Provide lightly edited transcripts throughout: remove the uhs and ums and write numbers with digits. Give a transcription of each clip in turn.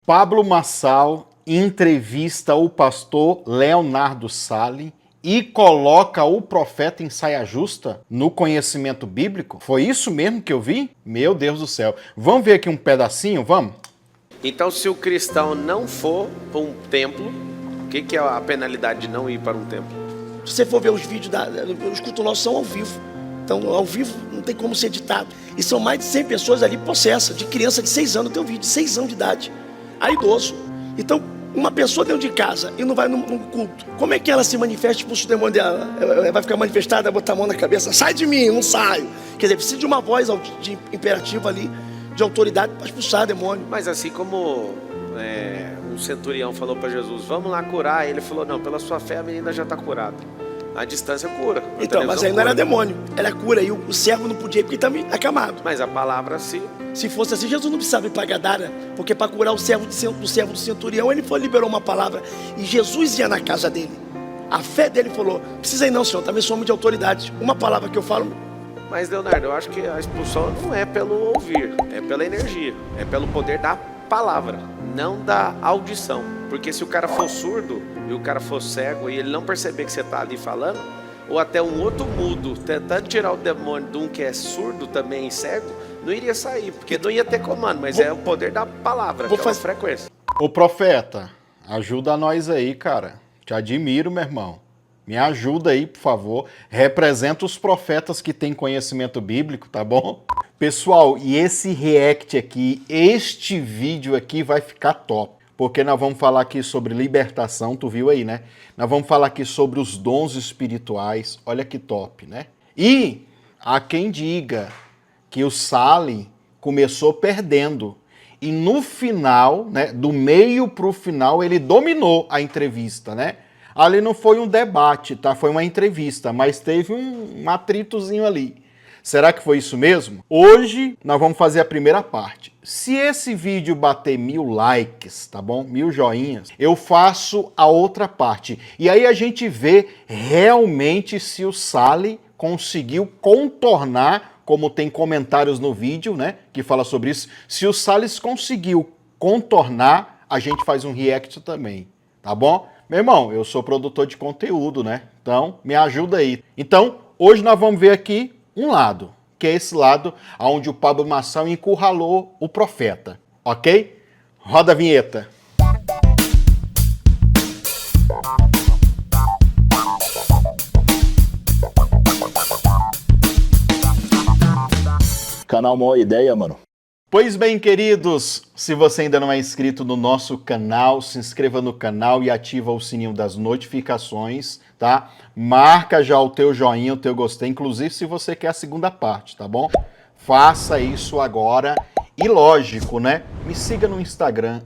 Pablo Marçal entrevista o pastor Leonardo Sali e coloca o profeta em saia justa no conhecimento bíblico? Foi isso mesmo que eu vi? Meu Deus do céu. Vamos ver aqui um pedacinho, vamos? Então, se o cristão não for para um templo, o que é a penalidade de não ir para um templo? Se você for ver os vídeos, os cultos nossos são ao vivo. Então, ao vivo não tem como ser editado. E são mais de 100 pessoas ali possessas, de criança de 6 anos, tem um vídeo de 6 anos de idade, a idoso. Então, uma pessoa dentro de casa e não vai num culto, como é que ela se manifesta, expulsa o demônio dela? Ela vai ficar manifestada, vai botar a mão na cabeça, sai de mim, não saio. Quer dizer, precisa de uma voz de imperativa ali, de autoridade para expulsar demônio. Mas assim como um centurião falou para Jesus, vamos lá curar, ele falou, não, pela sua fé a menina já está curada. A distância cura. Então, mas aí não era demônio, era cura. E o servo não podia ir porque estava acamado. Mas a palavra sim. Se fosse assim, Jesus não precisava ir para Gadara, porque para curar o servo do centurião, ele liberou uma palavra. E Jesus ia na casa dele. A fé dele falou, precisa ir não, senhor, também sou homem de autoridade. Uma palavra que eu falo. Mas, Leonardo, eu acho que a expulsão não é pelo ouvir, é pela energia, é pelo poder da palavra, não da audição. Porque se o cara for surdo e o cara for cego e ele não perceber que você está ali falando, ou até um outro mudo tentando tirar o demônio de um que é surdo também e cego, não iria sair, porque não ia ter comando, mas é o poder da palavra, aquela frequência. Ô profeta, ajuda nós aí, cara. Te admiro, meu irmão. Me ajuda aí, por favor. Representa os profetas que têm conhecimento bíblico, tá bom? Pessoal, e esse react aqui, este vídeo aqui vai ficar top. Porque nós vamos falar aqui sobre libertação, tu viu aí, né? Nós vamos falar aqui sobre os dons espirituais, olha que top, né? E há quem diga que o Sali começou perdendo. E no final, né, do meio para o final, ele dominou a entrevista, né? Ali não foi um debate, tá? Foi uma entrevista, mas teve um atritozinho ali. Será que foi isso mesmo? Hoje nós vamos fazer a primeira parte. Se esse vídeo bater 1000 likes, tá bom? 1000 joinhas, eu faço a outra parte. E aí a gente vê realmente se o Sali conseguiu contornar, como tem comentários no vídeo, né, que fala sobre isso. Se o Salles conseguiu contornar, a gente faz um react também, tá bom? Meu irmão, eu sou produtor de conteúdo, né? Então, me ajuda aí. Então, hoje nós vamos ver aqui um lado, que é esse lado onde o Pablo Marçal encurralou o profeta, ok? Roda a vinheta. Canal Mó Ideia, mano. Pois bem, queridos, se você ainda não é inscrito no nosso canal, se inscreva no canal e ativa o sininho das notificações, tá? Marca já o teu joinha, o teu gostei, inclusive se você quer a segunda parte, tá bom? Faça isso agora e lógico, né? Me siga no Instagram,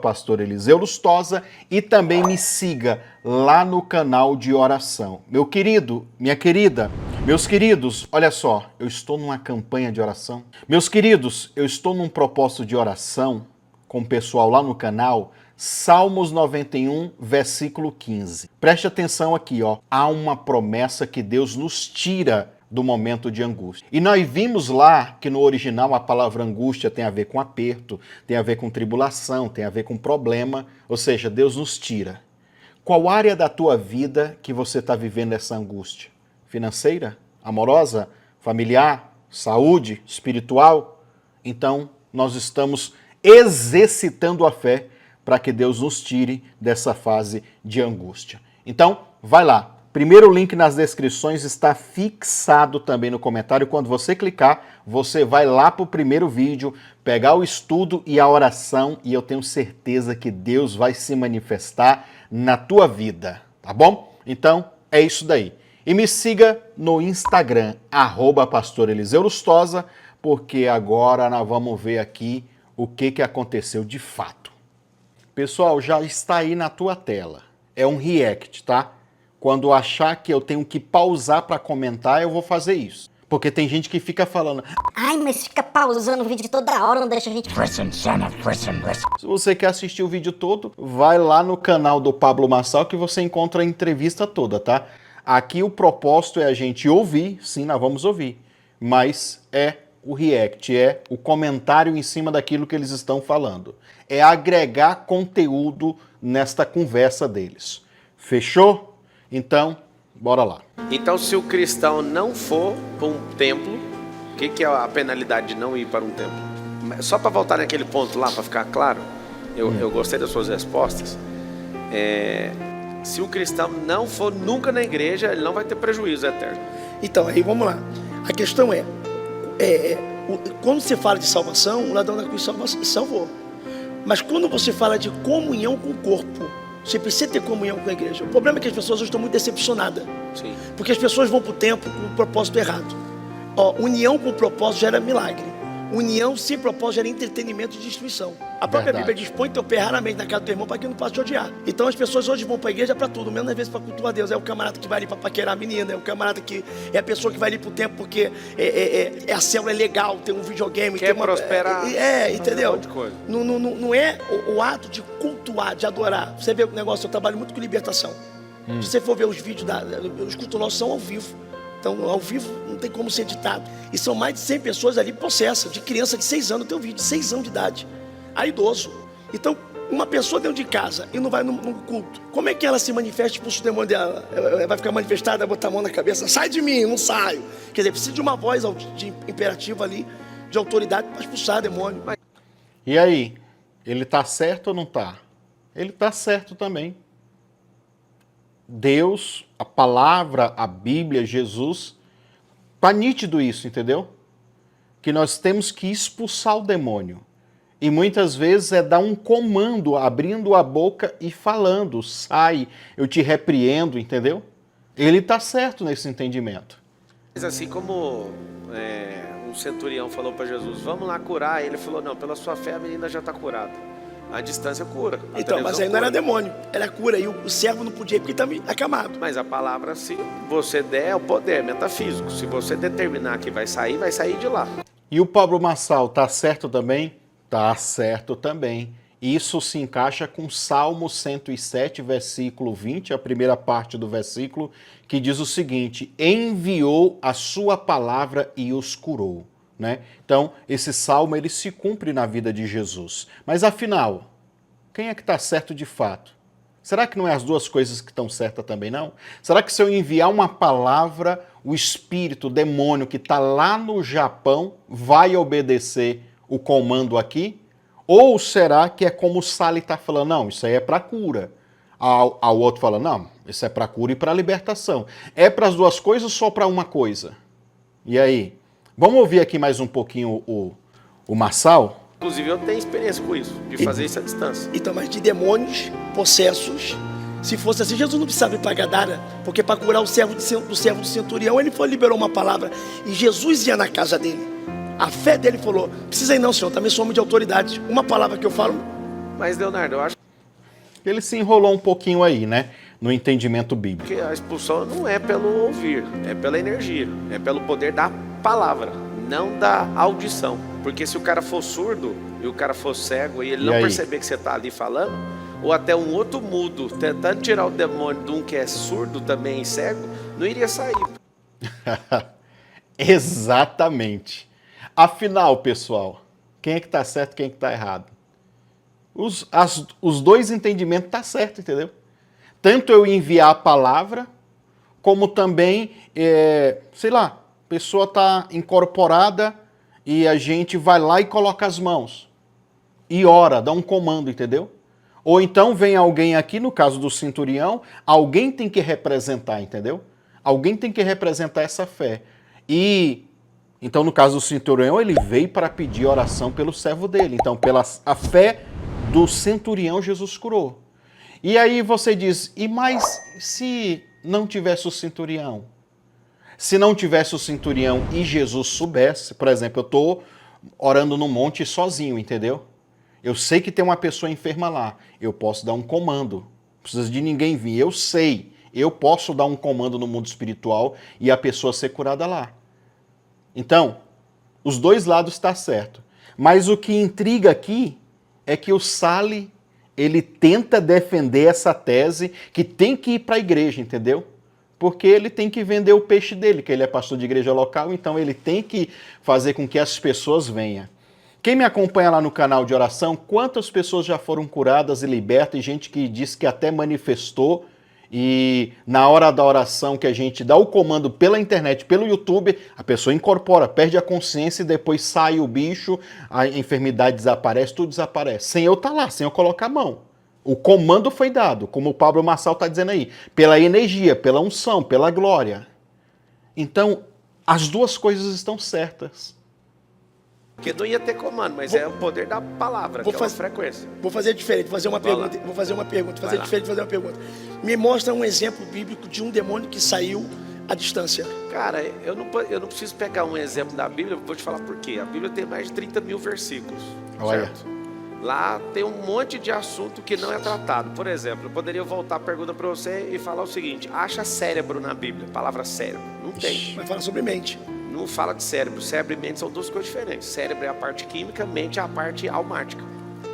@PastorEliseuLustosa e também me siga lá no canal de oração. Meu querido, minha querida, meus queridos, olha só, eu estou numa campanha de oração. Meus queridos, eu estou num propósito de oração com o pessoal lá no canal, Salmos 91, versículo 15. Preste atenção aqui, ó. Há uma promessa que Deus nos tira do momento de angústia. E nós vimos lá que no original a palavra angústia tem a ver com aperto, tem a ver com tribulação, tem a ver com problema, ou seja, Deus nos tira. Qual área da tua vida que você está vivendo essa angústia? Financeira? Amorosa? Familiar? Saúde? Espiritual? Então, nós estamos exercitando a fé para que Deus nos tire dessa fase de angústia. Então, vai lá. Primeiro link nas descrições está fixado também no comentário. Quando você clicar, você vai lá para o primeiro vídeo, pegar o estudo e a oração, e eu tenho certeza que Deus vai se manifestar na tua vida, tá bom? Então, é isso daí. E me siga no Instagram, @PastorEliseuLustosa, porque agora nós vamos ver aqui o que aconteceu de fato. Pessoal, já está aí na tua tela. É um react, tá? Quando achar que eu tenho que pausar para comentar, eu vou fazer isso. Porque tem gente que fica falando, ai, mas fica pausando o vídeo toda hora, não deixa a gente... Se você quer assistir o vídeo todo, vai lá no canal do Pablo Marçal que você encontra a entrevista toda, tá? Aqui o propósito é a gente ouvir, sim, nós vamos ouvir, mas é o react, é o comentário em cima daquilo que eles estão falando. É agregar conteúdo nesta conversa deles. Fechou? Então, bora lá. Então, se o cristão não for para um templo, o que é a penalidade de não ir para um templo? Só para voltar naquele ponto lá, para ficar claro, eu gostei das suas respostas. Se o cristão não for nunca na igreja, ele não vai ter prejuízo eterno. Então, aí vamos lá. A questão quando você fala de salvação, o ladrão da cruz salvou. Mas quando você fala de comunhão com o corpo, você precisa ter comunhão com a igreja. O problema é que as pessoas hoje estão muito decepcionadas. Sim. Porque as pessoas vão para o templo com o propósito errado. União com propósito gera milagre. União sem propósito gera entretenimento e destruição. A própria Bíblia diz: põe teu pé raramente na casa do teu irmão para que não possa te odiar. Então as pessoas hoje vão para a igreja para tudo, menos às vezes para cultuar a Deus. É o camarada que vai ali para paquerar a menina, é o camarada que é a pessoa que vai ali para o templo porque a célula é legal, tem um videogame, quer prosperar, entendeu? Um monte de coisa. Não é o ato de cultuar, de adorar. Você vê o negócio, eu trabalho muito com libertação. Se você for ver os vídeos, os cultos nossos são ao vivo. Então, ao vivo, não tem como ser editado. E são mais de 100 pessoas ali possessas, de criança de 6 anos, tem um vídeo de 6 anos de idade, a idoso. Então, uma pessoa dentro de casa e não vai num culto, como é que ela se manifesta, expulsa o demônio dela? Ela vai ficar manifestada, vai botar a mão na cabeça, sai de mim, não saio. Quer dizer, precisa de uma voz de imperativa ali, de autoridade para expulsar demônio. E aí, ele tá certo ou não tá? Ele tá certo também. Deus, a palavra, a Bíblia, Jesus, tá nítido isso, entendeu? Que nós temos que expulsar o demônio. E muitas vezes é dar um comando, abrindo a boca e falando: sai, eu te repreendo, entendeu? Ele tá certo nesse entendimento. Mas assim como um centurião falou para Jesus: vamos lá curar, ele falou: não, pela sua fé a menina já está curada. A distância cura. Então, mas aí não era demônio, era cura. E o servo não podia ir porque estava acamado. Mas a palavra, se você der, é o poder metafísico. Se você determinar que vai sair de lá. E o Pablo Marçal, tá certo também? Tá certo também. Isso se encaixa com Salmo 107, versículo 20, a primeira parte do versículo, que diz o seguinte: enviou a sua palavra e os curou. Né? Então, esse salmo ele se cumpre na vida de Jesus. Mas afinal, quem é que está certo de fato? Será que não é as duas coisas que estão certas também, não? Será que se eu enviar uma palavra, o espírito, o demônio que está lá no Japão vai obedecer o comando aqui? Ou será que é como o Sally está falando: não, isso aí é para cura. Ao outro fala: não, isso é para cura e para libertação. É para as duas coisas ou só para uma coisa? E aí? Vamos ouvir aqui mais um pouquinho o Marçal? Inclusive eu tenho experiência com isso, de fazer isso à distância. Então, mas de demônios, possessos, se fosse assim, Jesus não precisava ir para Gadara, porque para curar o servo do centurião, ele liberou uma palavra, e Jesus ia na casa dele. A fé dele falou: precisa ir não, senhor, também sou homem de autoridade. Uma palavra que eu falo. Mas, Leonardo, eu acho ele se enrolou um pouquinho aí, né? No entendimento bíblico. Que a expulsão não é pelo ouvir, é pela energia, é pelo poder da palavra, não da audição. Porque se o cara for surdo e o cara for cego e ele não perceber que você está ali falando, ou até um outro mudo tentando tirar o demônio de um que é surdo também e cego, não iria sair. Exatamente. Afinal, pessoal, quem é que está certo e quem é que está errado? Os dois entendimentos estão certos, entendeu? Tanto eu enviar a palavra, como também, sei lá, a pessoa está incorporada e a gente vai lá e coloca as mãos. E ora, dá um comando, entendeu? Ou então vem alguém aqui, no caso do centurião, alguém tem que representar, entendeu? Alguém tem que representar essa fé. E, então, no caso do centurião, ele veio para pedir oração pelo servo dele. Então, pela a fé do centurião, Jesus curou. E aí você diz: e mais se não tivesse o centurião? Se não tivesse o centurião e Jesus soubesse, por exemplo, eu estou orando no monte sozinho, entendeu? Eu sei que tem uma pessoa enferma lá, eu posso dar um comando, não precisa de ninguém vir, eu sei, eu posso dar um comando no mundo espiritual e a pessoa ser curada lá. Então, os dois lados estão certo. Mas o que intriga aqui é que o Sally, ele tenta defender essa tese que tem que ir para a igreja, entendeu? Porque ele tem que vender o peixe dele, que ele é pastor de igreja local, então ele tem que fazer com que as pessoas venham. Quem me acompanha lá no canal de oração, quantas pessoas já foram curadas e libertas, e gente que disse que até manifestou, e na hora da oração que a gente dá o comando pela internet, pelo YouTube, a pessoa incorpora, perde a consciência e depois sai o bicho, a enfermidade desaparece, tudo desaparece. Sem eu estar lá, sem eu colocar a mão. O comando foi dado, como o Pablo Marçal está dizendo aí, pela energia, pela unção, pela glória. Então, as duas coisas estão certas. Porque não ia ter comando, mas é o poder da palavra, que é uma frequência. Vou fazer diferente, fazer uma pergunta. Me mostra um exemplo bíblico de um demônio que saiu à distância. Cara, eu não preciso pegar um exemplo da Bíblia, vou te falar por quê. A Bíblia tem mais de 30 mil versículos, Olha. certo? Lá tem um monte de assunto que não é tratado. Por exemplo, eu poderia voltar a pergunta para você e falar o seguinte: acha cérebro na Bíblia? A palavra cérebro. Não tem. Vai falar sobre mente. Não fala de cérebro. Cérebro e mente são duas coisas diferentes. Cérebro é a parte química, mente é a parte almática.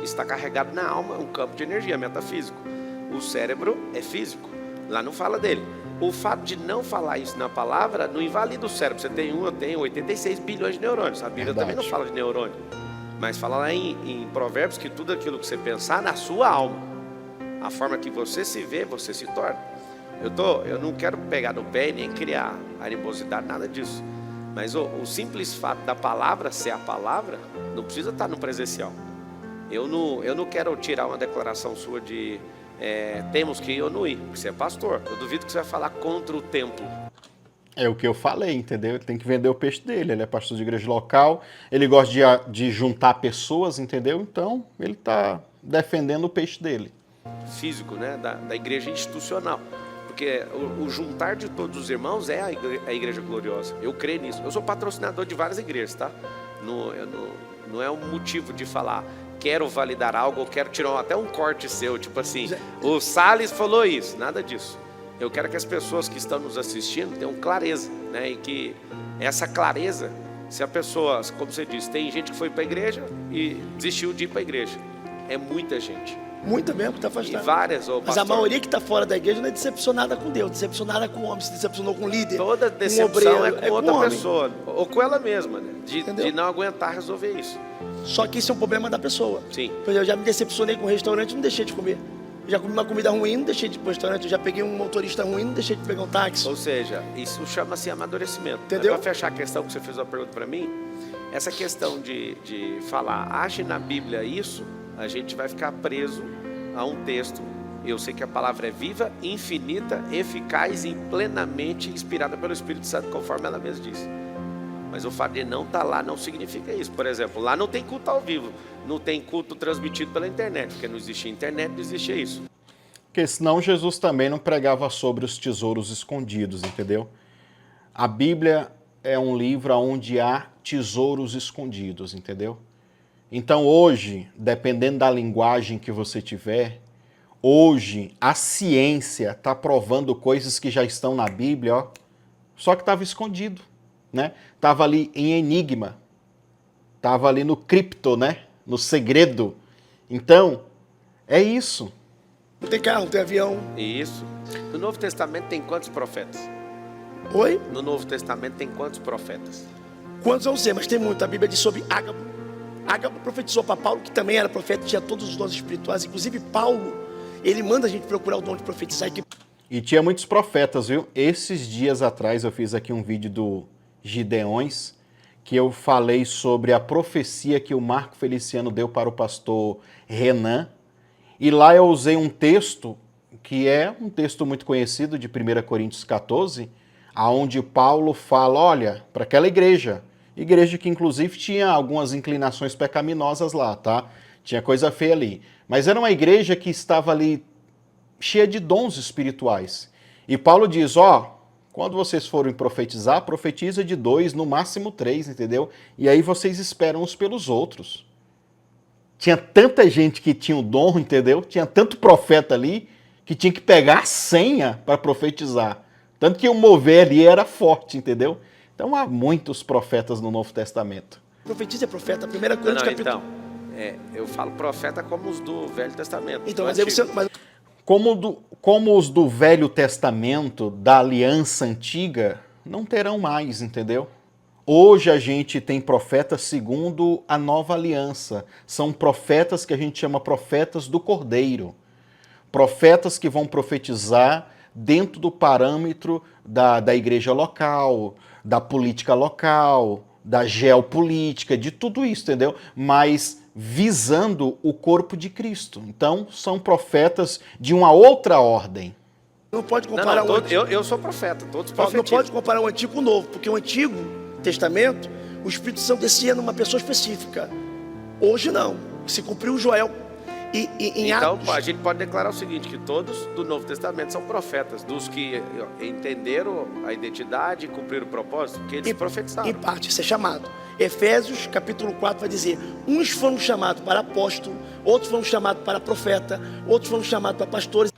Está carregado na alma, um campo de energia metafísico. O cérebro é físico. Lá não fala dele. O fato de não falar isso na palavra não invalida o cérebro. Você tem eu tenho 86 bilhões de neurônios. A Bíblia também não fala de neurônio. Mas fala lá em Provérbios que tudo aquilo que você pensar na sua alma, a forma que você se vê, você se torna. Eu não quero pegar no pé e nem criar animosidade, nada disso. Mas o simples fato da palavra ser a palavra, não precisa estar no presencial. Eu não quero tirar uma declaração sua de temos que ir ou não ir, porque você é pastor. Eu duvido que você vai falar contra o templo. É o que eu falei, entendeu? Ele tem que vender o peixe dele, ele é pastor de igreja local, ele gosta de juntar pessoas, entendeu? Então, ele está defendendo o peixe dele. Físico, né? Da igreja institucional. Porque o juntar de todos os irmãos é a igreja gloriosa. Eu creio nisso. Eu sou patrocinador de várias igrejas, tá? Não é um motivo de falar quero validar algo ou quero tirar até um corte seu, tipo assim, o Salles falou isso, nada disso. Eu quero que as pessoas que estão nos assistindo tenham clareza, né? E que essa clareza, se a pessoa, como você disse, tem gente que foi para a igreja e desistiu de ir para a igreja. É muita gente. Muita mesmo que está afastada. E várias, mas a maioria que está fora da igreja não é decepcionada com Deus, decepcionada com o homem, se decepcionou com o líder. Toda decepção obreiro, é com outra homem. pessoa, ou com ela mesma, né? De não aguentar resolver isso. Só que isso é um problema da pessoa. Sim. Por exemplo, eu já me decepcionei com o restaurante e não deixei de comer. Eu já comi uma comida ruim, não deixei de ir para o restaurante. Eu já peguei um motorista ruim, não deixei de pegar um táxi. Ou seja, isso chama-se amadurecimento. Entendeu? Para fechar a questão que você fez uma pergunta para mim, essa questão de falar, ache na Bíblia isso, a gente vai ficar preso a um texto. Eu sei que a palavra é viva, infinita, eficaz e plenamente inspirada pelo Espírito Santo, conforme ela mesma diz. Mas o fato de não estar lá não significa isso. Por exemplo, lá não tem culto ao vivo, não tem culto transmitido pela internet, porque não existia internet, não existia isso. Porque senão Jesus também não pregava sobre os tesouros escondidos, entendeu? A Bíblia é um livro onde há tesouros escondidos, entendeu? Então hoje, dependendo da linguagem que você tiver, hoje a ciência está provando coisas que já estão na Bíblia, ó, só que estava escondido, né? Estava ali em enigma, estava ali no cripto, né? No segredo. Então, é isso. Não tem carro, não tem avião. Isso. No Novo Testamento tem quantos profetas? Oi? No Novo Testamento tem quantos profetas? Quantos eu não sei, mas tem muito. A Bíblia diz sobre Ágabo. Ágabo profetizou para Paulo, que também era profeta, tinha todos os dons espirituais. Inclusive Paulo, ele manda a gente procurar o dom de profetizar. E tinha muitos profetas, viu? Esses dias atrás eu fiz aqui um vídeo do Gideões, que eu falei sobre a profecia que o Marco Feliciano deu para o pastor Renan. E lá eu usei um texto, que é um texto muito conhecido, de 1 Coríntios 14, aonde Paulo fala, olha, para aquela igreja que inclusive tinha algumas inclinações pecaminosas lá, tá? Tinha coisa feia ali. Mas era uma igreja que estava ali cheia de dons espirituais. E Paulo diz, ó, quando vocês forem profetizar, profetiza de 2, no máximo 3, entendeu? E aí vocês esperam uns pelos outros. Tinha tanta gente que tinha o dom, entendeu? Tinha tanto profeta ali que tinha que pegar a senha para profetizar. Tanto que o mover ali era forte, entendeu? Então há muitos profetas no Novo Testamento. Profetiza é profeta, 1 Coríntios capítulo... Então, eu falo profeta como os do Velho Testamento. Então, mas aí você... como os do Velho Testamento, da Aliança Antiga, não terão mais, entendeu? Hoje a gente tem profetas segundo a nova aliança. São profetas que a gente chama profetas do Cordeiro. Profetas que vão profetizar dentro do parâmetro da igreja local, da política local, da geopolítica, de tudo isso, entendeu? Mas visando o corpo de Cristo. Então, são profetas de uma outra ordem. Não pode comparar o Antigo. Eu sou profeta, todos Não profetizam. pode comparar o Antigo com o Novo, porque o Antigo Testamento, o Espírito Santo descia numa pessoa específica. Hoje não. Se cumpriu o Joel. Em Então, Atos, a gente pode declarar o seguinte, que todos do Novo Testamento são profetas, dos que entenderam a identidade e cumpriram o propósito, porque eles profetizaram. em parte, isso é chamado. Efésios, capítulo 4, vai dizer: uns foram chamados para apóstolo, outros foram chamados para profeta, outros foram chamados para pastores.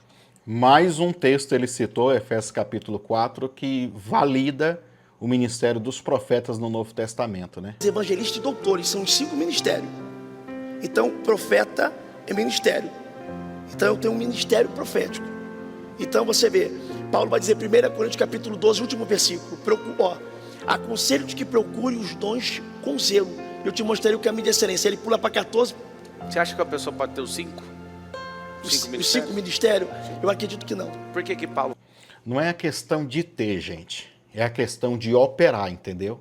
Mais um texto ele citou, Efésios capítulo 4, que valida o ministério dos profetas no Novo Testamento, né? Evangelistas e doutores, são os 5 ministérios. Então, profeta é ministério. Então, eu tenho um ministério profético. Então, você vê, Paulo vai dizer, 1 Coríntios capítulo 12, último versículo: aconselho-te que procure os dons com zelo. Eu te mostrarei o caminho de excelência. Ele pula para 14. Você acha que a pessoa pode ter os 5? Os 5 ministérios? Eu acredito que não. Por que Paulo... Não é a questão de ter, gente. É a questão de operar, entendeu?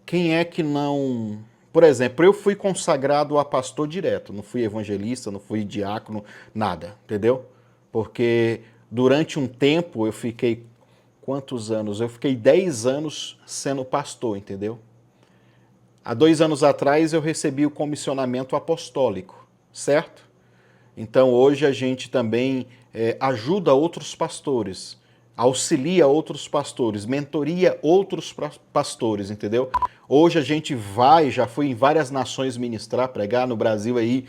Quem é que não... Por exemplo, eu fui consagrado a pastor direto. Não fui evangelista, não fui diácono, nada, entendeu? Porque durante um tempo eu fiquei... Quantos anos? Eu fiquei 10 anos sendo pastor, entendeu? Há 2 anos atrás eu recebi o comissionamento apostólico, certo? Então hoje a gente também ajuda outros pastores, auxilia outros pastores, mentoria outros pastores, entendeu? Hoje a gente já fui em várias nações ministrar, pregar no Brasil aí,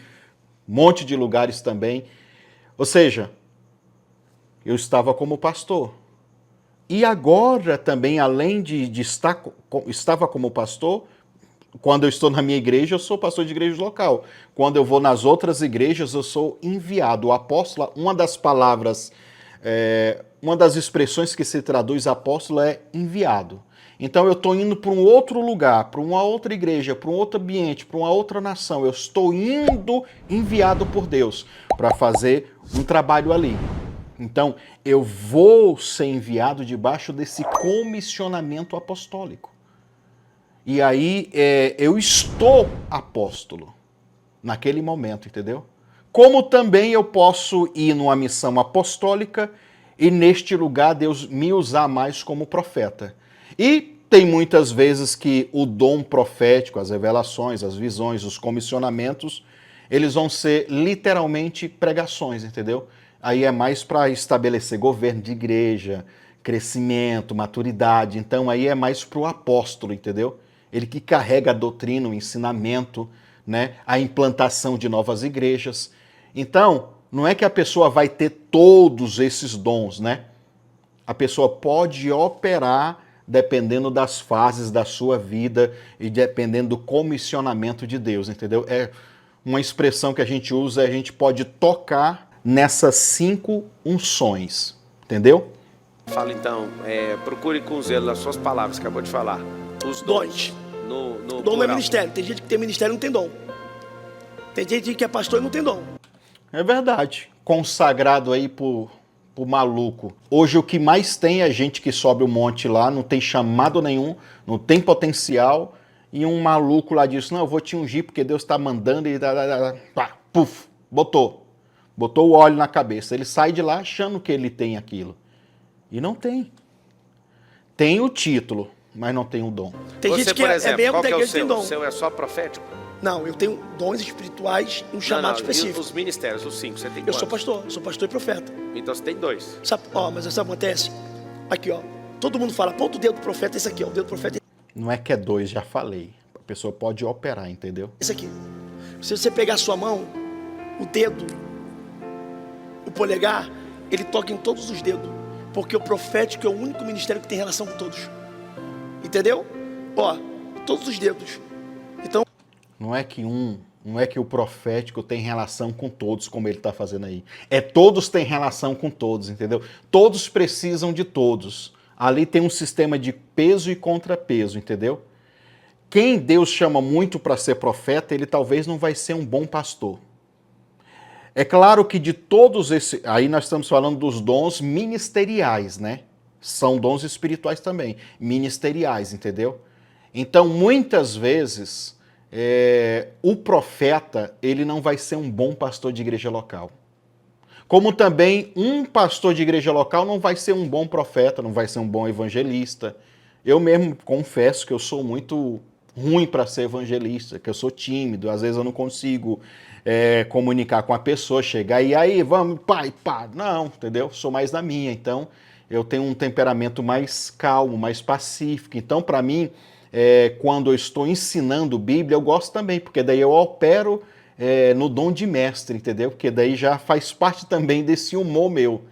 um monte de lugares também. Ou seja, eu estava como pastor. E agora também, além de estava como pastor, quando eu estou na minha igreja, eu sou pastor de igreja local. Quando eu vou nas outras igrejas, eu sou enviado. O apóstolo, uma das palavras, uma das expressões que se traduz apóstolo é enviado. Então eu estou indo para um outro lugar, para uma outra igreja, para um outro ambiente, para uma outra nação. Eu estou indo enviado por Deus para fazer um trabalho ali. Então, eu vou ser enviado debaixo desse comissionamento apostólico. E aí, eu estou apóstolo naquele momento, entendeu? Como também eu posso ir numa missão apostólica e neste lugar Deus me usar mais como profeta. E tem muitas vezes que o dom profético, as revelações, as visões, os comissionamentos, eles vão ser literalmente pregações, entendeu? Aí é mais para estabelecer governo de igreja, crescimento, maturidade. Então aí é mais para o apóstolo, entendeu? Ele que carrega a doutrina, o ensinamento, né? A implantação de novas igrejas. Então, não é que a pessoa vai ter todos esses dons, né? A pessoa pode operar dependendo das fases da sua vida e dependendo do comissionamento de Deus, entendeu? É uma expressão que a gente usa, a gente pode tocar nessas 5 unções, entendeu? Fala então, procure com zelo as suas palavras, acabou de falar. Os dons. No Dom não é plural. ministério. Tem gente que tem ministério e não tem dom. Tem gente que é pastor e não tem dom. É verdade. Consagrado aí por maluco. Hoje o que mais tem é gente que sobe o monte lá, não tem chamado nenhum, não tem potencial, e um maluco lá diz, não, eu vou te ungir porque Deus está mandando e pá, puf, botou o óleo na cabeça. Ele sai de lá achando que ele tem aquilo. E não tem. Tem o título, mas não tem o dom. Tem Você, gente que por é exemplo, membro qual da que é o igreja e tem seu? dom. O seu é só profético? Não, eu tenho dons espirituais e um chamado E específico. os ministérios, os 5, você tem Eu sou quantos? pastor e profeta. Então você tem 2. Sabe, mas sabe o que acontece? Aqui, ó. Todo mundo fala, ponto o dedo do profeta, esse aqui, ó. O dedo do profeta é Não é que é 2, já falei. A pessoa pode operar, entendeu? esse aqui. Se você pegar a sua mão, o dedo, o polegar, ele toca em todos os dedos. Porque o profético é o único ministério que tem relação com todos. Entendeu? Ó, todos os dedos. Então, Não é que um Não é que o profético tem relação com todos, como ele está fazendo aí. É todos têm relação com todos, entendeu? Todos precisam de todos. Ali tem um sistema de peso e contrapeso, entendeu? Quem Deus chama muito para ser profeta, ele talvez não vai ser um bom pastor. É claro que de todos esses... Aí nós estamos falando dos dons ministeriais, né? São dons espirituais também, ministeriais, entendeu? Então, muitas vezes, o profeta, ele não vai ser um bom pastor de igreja local. Como também um pastor de igreja local não vai ser um bom profeta, não vai ser um bom evangelista. Eu mesmo confesso que eu sou muito ruim para ser evangelista, que eu sou tímido, às vezes eu não consigo comunicar com a pessoa, chegar e aí, vamos, pai, pá. Não, entendeu? Sou mais da minha, então eu tenho um temperamento mais calmo, mais pacífico. Então, para mim, quando eu estou ensinando Bíblia, eu gosto também, porque daí eu opero no dom de mestre, entendeu? Porque daí já faz parte também desse humor meu.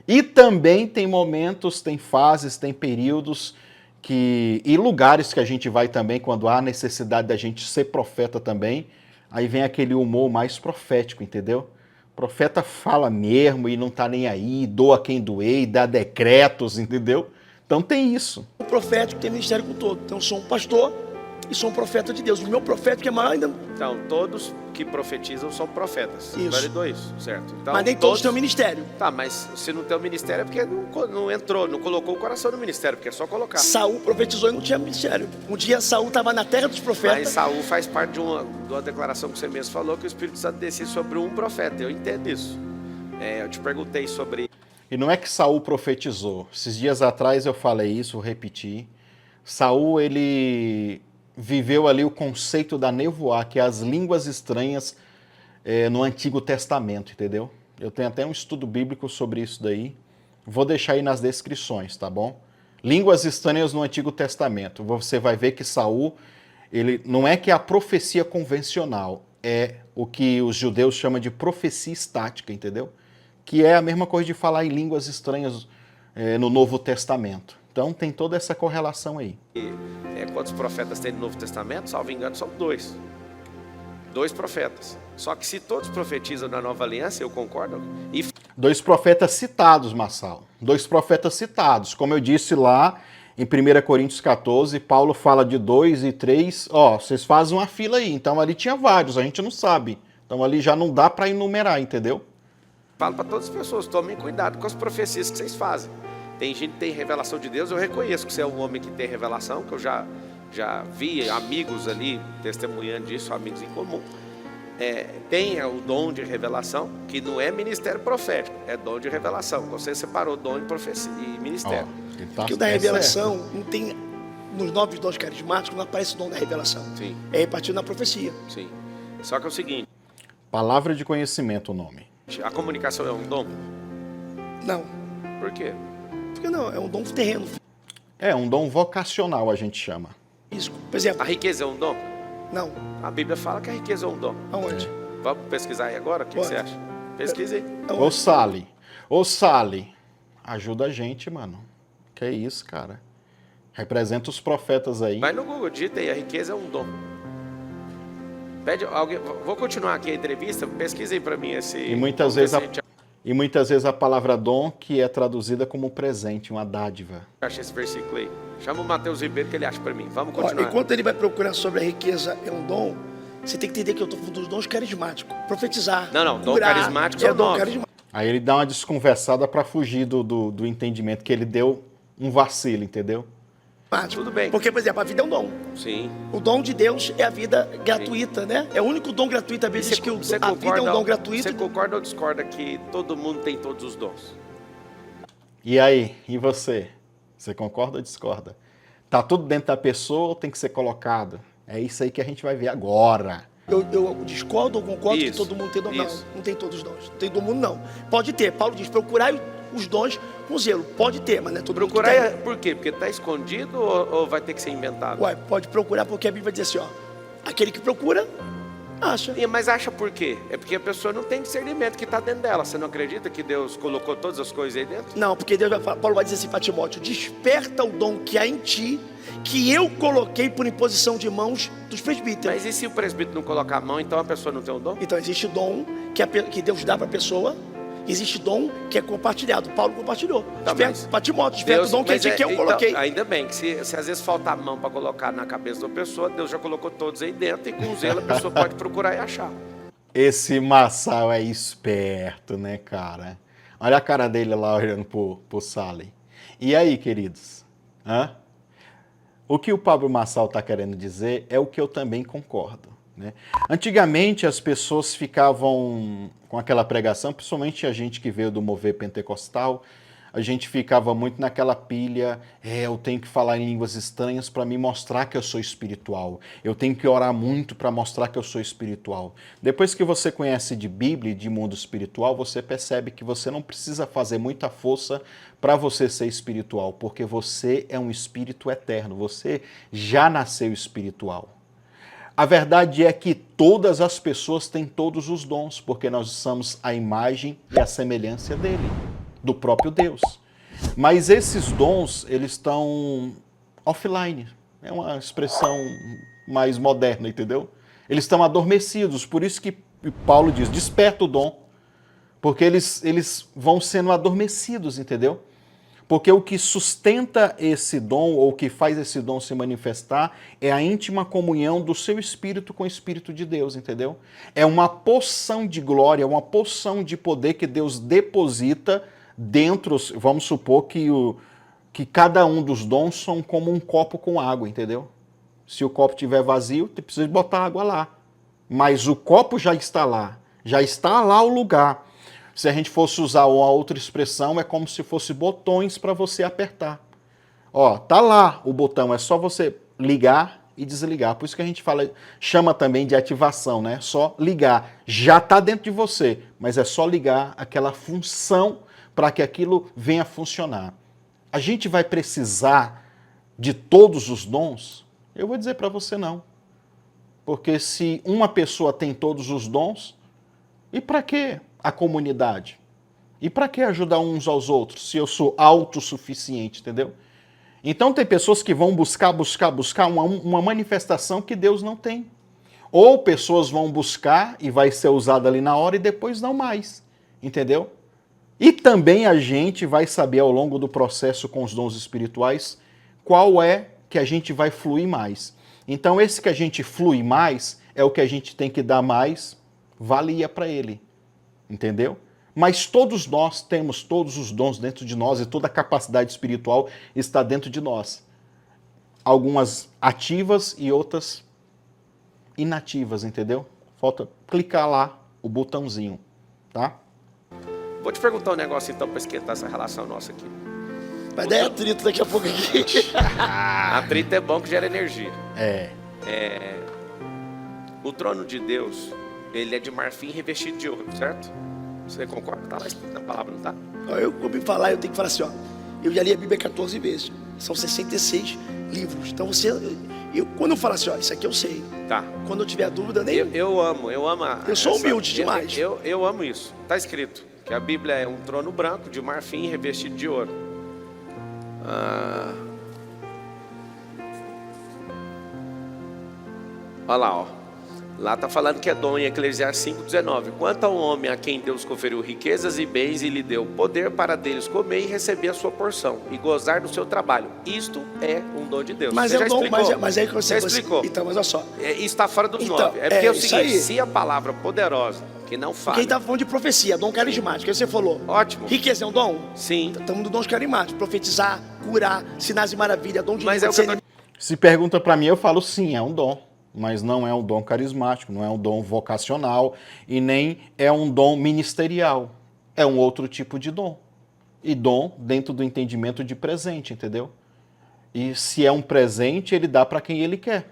E também tem momentos, tem fases, tem períodos e lugares que a gente vai também, quando há necessidade da gente ser profeta também, aí vem aquele humor mais profético, entendeu? O profeta fala mesmo e não tá nem aí, doa quem doer, dá decretos, entendeu? Então tem isso. O profético tem ministério com todo. Então eu sou um pastor e sou um profeta de Deus. O meu profético é maior ainda. Então, todos que profetizam são profetas. Isso. Validou isso, certo? Então, Mas nem todos têm um ministério. Tá, mas se não tem o ministério é porque não entrou, não colocou o coração no ministério, porque é só colocar. Saul profetizou e não tinha ministério. Um dia Saul estava na terra dos profetas. Mas Saul faz parte de uma declaração que você mesmo falou, que o Espírito Santo descia sobre um profeta. Eu entendo isso. Eu te perguntei sobre... E não é que Saul profetizou. Esses dias atrás eu falei isso, vou repetir. Saul, ele viveu ali o conceito da nevoá, que é as línguas estranhas no Antigo Testamento, entendeu? Eu tenho até um estudo bíblico sobre isso daí. Vou deixar aí nas descrições, tá bom? Línguas estranhas no Antigo Testamento. Você vai ver que Saul, ele não é que é a profecia convencional, é o que os judeus chamam de profecia estática, entendeu? Que é a mesma coisa de falar em línguas estranhas no Novo Testamento. Então tem toda essa correlação aí. Quantos profetas tem no Novo Testamento? Salvo engano, são 2. 2 profetas. Só que se todos profetizam na Nova Aliança, eu concordo. 2 profetas citados, Massal. 2 profetas citados. Como eu disse lá em 1 Coríntios 14, Paulo fala de 2 e 3. Vocês fazem uma fila aí. Então ali tinha vários, a gente não sabe. Então ali já não dá para enumerar, entendeu? Falo para todas as pessoas, tomem cuidado com as profecias que vocês fazem. Tem gente que tem revelação de Deus, eu reconheço que você é um homem que tem revelação, que eu já vi amigos ali testemunhando disso, amigos em comum. Tem o dom de revelação, que não é ministério profético, é dom de revelação. Você separou dom de profecia e ministério. Porque o da revelação não tem, nos 9 dons carismáticos, não aparece o dom da revelação. Sim. É repartido na profecia. Sim. Só que é o seguinte... Palavra de conhecimento o nome. A comunicação é um dom? Não. Por quê? Porque não, é um dom terreno. É um dom vocacional, a gente chama. Isso. Por exemplo... A riqueza é um dom? Não. A Bíblia fala que a riqueza é um dom. Aonde? Vamos pesquisar aí agora? O que você acha? Pesquise aí. Ô Sally, ajuda a gente, mano. Que é isso, cara. Representa os profetas aí. Vai no Google, digita aí, a riqueza é um dom. Pede alguém, vou continuar aqui a entrevista, pesquisa aí pra mim esse... E muitas vezes a palavra dom que é traduzida como presente, uma dádiva. Acha esse versículo aí. Chama o Mateus Ribeiro que ele acha pra mim. Vamos continuar. Enquanto ele vai procurar sobre a riqueza é um dom, você tem que entender que eu estou falando dos dons carismáticos. Profetizar. Não, dom carismático é o dom carismático. Aí ele dá uma desconversada para fugir do entendimento, que ele deu um vacilo, entendeu? Tudo bem. Porque, por exemplo, a vida é um dom. Sim. O dom de Deus é a vida gratuita, né? É o único dom gratuito. A Bíblia diz que a vida é um dom gratuito. Você concorda ou discorda que todo mundo tem todos os dons? E aí? E você? Você concorda ou discorda? Tá tudo dentro da pessoa ou tem que ser colocado? É isso aí que a gente vai ver agora. Eu discordo ou concordo que todo mundo tem dom? Não, não tem todos os dons. Não tem todo mundo, não. Pode ter. Paulo diz, procurai os dons com zelo. Pode ter, mas não é todo mundo que tem. Por quê? Porque está escondido ou vai ter que ser inventado? Pode procurar porque a Bíblia diz assim, aquele que procura, Acha. Mas acha por quê? É porque a pessoa não tem discernimento que está dentro dela. Você não acredita que Deus colocou todas as coisas aí dentro? Não, porque Deus Paulo vai dizer assim para Timóteo: desperta o dom que há em ti, que eu coloquei por imposição de mãos dos presbíteros. Mas e se o presbítero não colocar a mão, então a pessoa não tem o dom? Então existe dom que Deus dá para a pessoa, existe dom que é compartilhado. Paulo compartilhou. Tá, Desperta para Timóteo, desperta o dom que eu então, coloquei. Ainda bem que se às vezes falta a mão para colocar na cabeça da pessoa, Deus já colocou todos aí dentro e com zelo a pessoa pode procurar e achar. Esse Massal é esperto, né, cara? Olha a cara dele lá olhando pro Sally. E aí, queridos? Hã? O que o Pablo Massal está querendo dizer é o que eu também concordo, né? Antigamente as pessoas ficavam com aquela pregação, principalmente a gente que veio do mover pentecostal, a gente ficava muito naquela pilha, eu tenho que falar em línguas estranhas para me mostrar que eu sou espiritual. Eu tenho que orar muito para mostrar que eu sou espiritual. Depois que você conhece de Bíblia e de mundo espiritual, você percebe que você não precisa fazer muita força para você ser espiritual, porque você é um espírito eterno, você já nasceu espiritual. A verdade é que todas as pessoas têm todos os dons, porque nós somos a imagem e a semelhança dele, do próprio Deus. Mas esses dons, eles estão offline. É uma expressão mais moderna, entendeu? Eles estão adormecidos, por isso que Paulo diz, desperta o dom, porque eles vão sendo adormecidos, entendeu? Porque o que sustenta esse dom, ou o que faz esse dom se manifestar, é a íntima comunhão do seu espírito com o Espírito de Deus, entendeu? É uma porção de glória, uma porção de poder que Deus deposita dentro, vamos supor que cada um dos dons são como um copo com água, entendeu? Se o copo estiver vazio, você precisa botar água lá. Mas o copo já está lá o lugar. Se a gente fosse usar uma outra expressão, é como se fosse botões para você apertar. Ó, tá lá o botão, é só você ligar e desligar. Por isso que a gente chama também de ativação, né? Só ligar. Já está dentro de você, mas é só ligar aquela função para que aquilo venha a funcionar. A gente vai precisar de todos os dons? Eu vou dizer para você não. Porque se uma pessoa tem todos os dons, e para que a comunidade? E para que ajudar uns aos outros, se eu sou autossuficiente, entendeu? Então tem pessoas que vão buscar uma manifestação que Deus não tem. Ou pessoas vão buscar e vai ser usada ali na hora e depois não mais, entendeu? E também a gente vai saber ao longo do processo com os dons espirituais qual é que a gente vai fluir mais. Então esse que a gente flui mais é o que a gente tem que dar mais valia para ele, entendeu? Mas todos nós temos todos os dons dentro de nós e toda a capacidade espiritual está dentro de nós. Algumas ativas e outras inativas, entendeu? Falta clicar lá o botãozinho, tá? Vou te perguntar um negócio então para esquentar essa relação nossa aqui. Vai dar atrito daqui a pouco aqui. Atrito é bom que gera energia. É. O trono de Deus, ele é de marfim revestido de ouro, certo? Você concorda? Tá lá escrito na palavra, não tá? Eu ouvi falar, eu tenho que falar assim, ó. Eu já li a Bíblia 14 vezes. São 66 livros. Então quando eu falo assim, ó, isso aqui eu sei. Tá. Quando eu tiver dúvida, nem... Eu amo. Eu sou humilde demais. Eu amo isso. Tá escrito que a Bíblia é um trono branco de marfim revestido de ouro. Olha lá, ó. Lá está falando que é dom em Eclesiastes 5,19. Quanto ao homem a quem Deus conferiu riquezas e bens e lhe deu poder para deles comer e receber a sua porção e gozar do seu trabalho. Isto é um dom de Deus. Mas você é um dom, explicou. mas é que você explicou. Então, mas olha só. Isso está fora dos Então, 9. É porque é o isso seguinte, aí. se a palavra poderosa, que não fala. Quem está falando de profecia, dom carismático, aí você falou. Ótimo. Riqueza é um dom? Sim. Estamos no dom carismático. Profetizar, curar, sinais e maravilha, dom de Mas língua, é o que eu tô... discernimento. Se pergunta para mim, eu falo sim, é um dom. Mas não é um dom carismático, não é um dom vocacional e nem é um dom ministerial. É um outro tipo de dom. E dom dentro do entendimento de presente, entendeu? E se é um presente, ele dá para quem ele quer.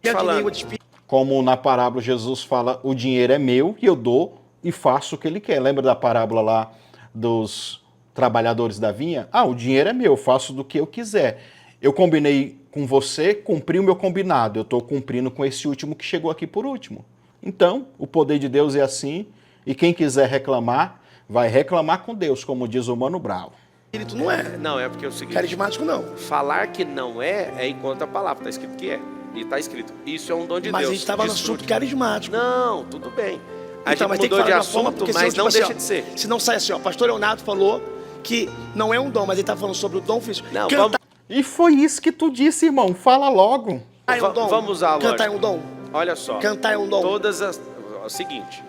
Língua de espírito. Como na parábola Jesus fala, o dinheiro é meu e eu dou e faço o que ele quer. Lembra da parábola lá dos trabalhadores da vinha? O dinheiro é meu, eu faço do que eu quiser. Eu combinei com você, cumpri o meu combinado. Eu estou cumprindo com esse último que chegou aqui por último. Então, o poder de Deus é assim, e quem quiser reclamar, vai reclamar com Deus, como diz o Mano Brown. Espírito não é. Não, é porque é o seguinte. Carismático não. Falar que não é enquanto a palavra. Está escrito que é. E está escrito. Isso é um dom de Mas Deus. a gente estava no Desfrute. assunto carismático. Não, tudo bem. A Então, mas gente tem que mudou de falar de uma forma, assunto, porque mas senão, não tipo deixa assim, ó, de ser. Se não sai assim, ó, pastor Leonardo falou que não é um dom, mas ele estava falando sobre o dom físico. Não, Cantar E foi isso que tu disse, irmão. Fala logo. é um dom. Vamos usar a lógica. Cantar é um dom. Olha só. Cantar é um dom. Todas as... É o seguinte.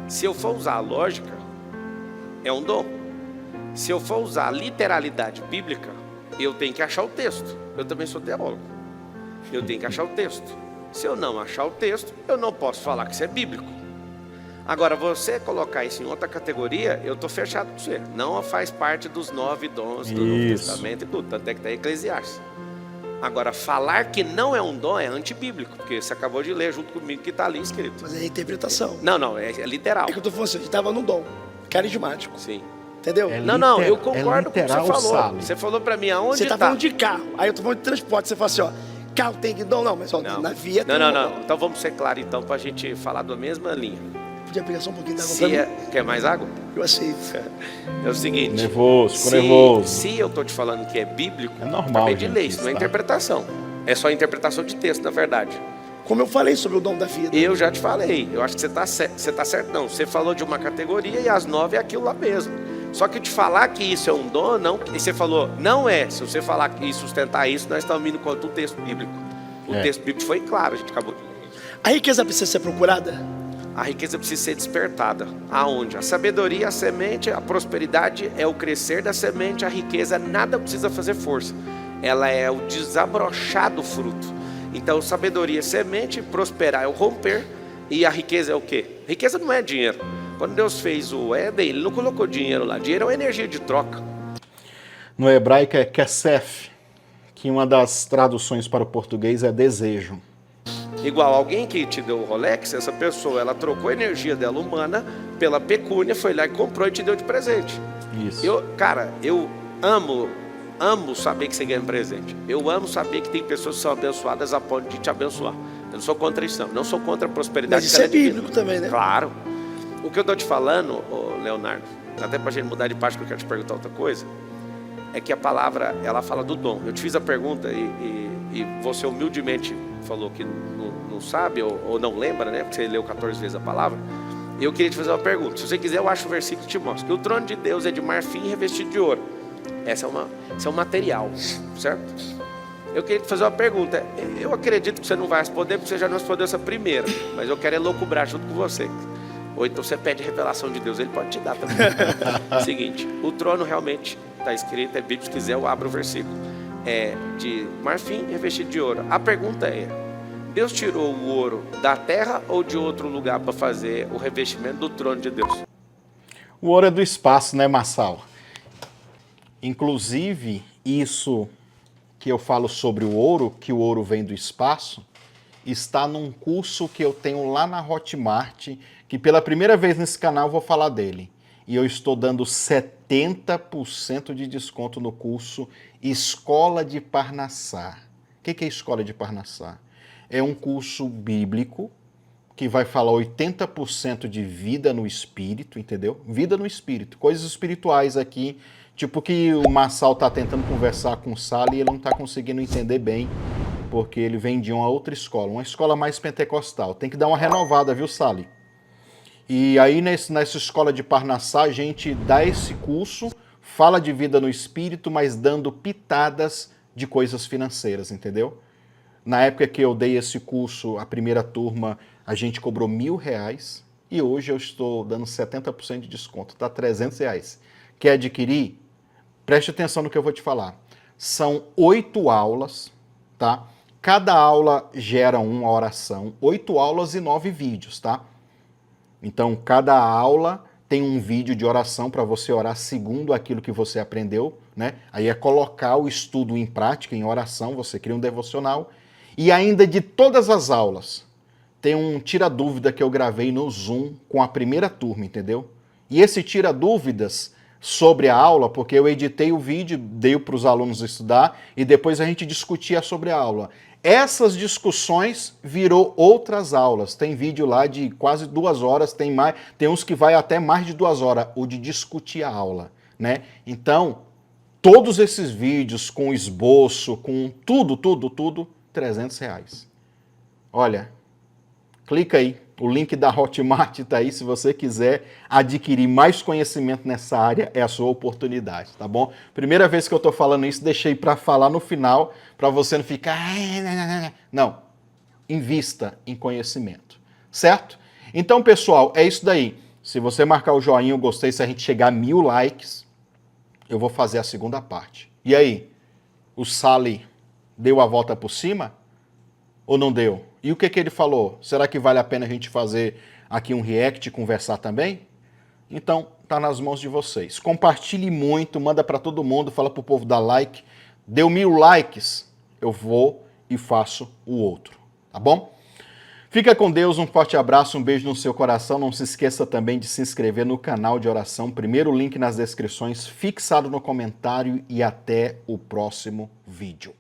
Se eu for usar a lógica, é um dom. Se eu for usar a literalidade bíblica, eu tenho que achar o texto. Eu também sou teólogo. Eu tenho que achar o texto. Se eu não achar o texto, eu não posso falar que isso é bíblico. Agora, você colocar isso em outra categoria, eu estou fechado com você. Não faz parte dos 9 dons do Novo Isso. Testamento e tudo. Tanto é que está em Eclesiastes. Agora, falar que não é um dom é antibíblico, porque você acabou de ler junto comigo que está ali escrito. Mas é interpretação. Não, é literal. É que eu tô falando assim, a gente estava no dom. Carismático. Sim. Entendeu? É Não, eu literal, concordo com o que literal, você falou. Sally. Você falou para mim aonde Você tá está. falando de carro. Aí eu tô falando de transporte. Você fala assim, ó, carro tem dom? Não, mas ó, na via tem Não. dom. Então vamos ser claros então para a gente falar da mesma linha. Podia pegar só um pouquinho d'água Se pra é... mim? Quer mais água? Eu aceito. É o seguinte. Nervoso, ficou nervoso. Se eu tô te falando que é bíblico, É normal, acabei de gente, ler, isso não é tá? interpretação. É só interpretação de texto, na verdade. Como eu falei sobre o dom da vida. Eu já te falei. Eu acho que você tá certo. Não, você falou de uma categoria e as 9 é aquilo lá mesmo. Só que te falar que isso é um dom, não. E você falou, não é. Se você falar que e sustentar isso, nós estamos indo contra o texto bíblico. O texto bíblico foi claro, a gente acabou de ler. A riqueza precisa ser procurada? A riqueza precisa ser despertada. Aonde? A sabedoria, a semente, a prosperidade é o crescer da semente, a riqueza nada precisa fazer força. Ela é o desabrochar do fruto. Então, sabedoria é semente, prosperar é o romper, e a riqueza é o quê? Riqueza não é dinheiro. Quando Deus fez o Éden, Ele não colocou dinheiro lá. Dinheiro é uma energia de troca. No hebraico é kesef, que uma das traduções para o português é desejo. Igual alguém que te deu o Rolex, essa pessoa, ela trocou a energia dela humana pela pecúnia, foi lá e comprou e te deu de presente. Isso. Eu amo saber que você ganha um presente. Eu amo saber que tem pessoas que são abençoadas a ponto de te abençoar. Eu não sou contra isso, não sou contra a prosperidade. Mas isso que é ela divina. bíblico também, né? Claro. O que eu estou te falando, Leonardo, até para a gente mudar de parte que eu quero te perguntar outra coisa, é que a palavra, ela fala do dom. Eu te fiz a pergunta e você humildemente falou que não sabe ou não lembra, né? Porque você leu 14 vezes a palavra. Eu queria te fazer uma pergunta. Se você quiser, eu acho o versículo que te mostra. Que o trono de Deus é de marfim revestido de ouro. Esse é um material, certo? Eu queria te fazer uma pergunta. Eu acredito que você não vai responder, porque você já não respondeu essa primeira. Mas eu quero elocubrar junto com você. Ou então você pede revelação de Deus, Ele pode te dar também. Seguinte, o trono realmente está escrito, é bíblico, se quiser eu abro o versículo. É de marfim revestido de ouro. A pergunta é, Deus tirou o ouro da terra ou de outro lugar para fazer o revestimento do trono de Deus? O ouro é do espaço, né, Massal? Inclusive, isso que eu falo sobre o ouro, que o ouro vem do espaço, está num curso que eu tenho lá na Hotmart, que pela primeira vez nesse canal eu vou falar dele. E eu estou dando 70% de desconto no curso Escola de Parnassá. O que é Escola de Parnassá? É um curso bíblico que vai falar 80% de vida no espírito, entendeu? Vida no espírito, coisas espirituais aqui, tipo que o Massal está tentando conversar com o Sally e ele não está conseguindo entender bem, porque ele vem de uma outra escola, uma escola mais pentecostal. Tem que dar uma renovada, viu, Sally? E aí nessa escola de Parnassá a gente dá esse curso, fala de vida no espírito, mas dando pitadas de coisas financeiras, entendeu? Na época que eu dei esse curso, a primeira turma, a gente cobrou R$1.000 e hoje eu estou dando 70% de desconto, tá R$300. Quer adquirir? Preste atenção no que eu vou te falar. São 8 aulas, tá? Cada aula gera uma oração, 8 aulas e 9 vídeos, tá? Então, cada aula tem um vídeo de oração para você orar segundo aquilo que você aprendeu, né? Aí é colocar o estudo em prática, em oração, você cria um devocional. E ainda de todas as aulas, tem um tira-dúvida que eu gravei no Zoom com a primeira turma, entendeu? E esse tira-dúvidas sobre a aula, porque eu editei o vídeo, dei para os alunos estudar e depois a gente discutia sobre a aula. Essas discussões virou outras aulas. Tem vídeo lá de quase 2 horas, tem uns que vai até mais de 2 horas, o de discutir a aula, né? Então, todos esses vídeos com esboço, com tudo, R$300. Olha, clica aí, o link da Hotmart está aí, se você quiser adquirir mais conhecimento nessa área, é a sua oportunidade, tá bom? Primeira vez que eu estou falando isso, deixei para falar no final, para você não ficar... Não, invista em conhecimento, certo? Então, pessoal, é isso daí. Se você marcar o joinha, eu gostei, se a gente chegar a 1000 likes, eu vou fazer a segunda parte. E aí, o Sally deu a volta por cima ou não deu? E o que ele falou? Será que vale a pena a gente fazer aqui um react e conversar também? Então, tá nas mãos de vocês. Compartilhe muito, manda para todo mundo, fala pro povo dar like. Deu 1000 likes, eu vou e faço o outro, tá bom? Fica com Deus, um forte abraço, um beijo no seu coração. Não se esqueça também de se inscrever no canal de oração. Primeiro link nas descrições, fixado no comentário, e até o próximo vídeo.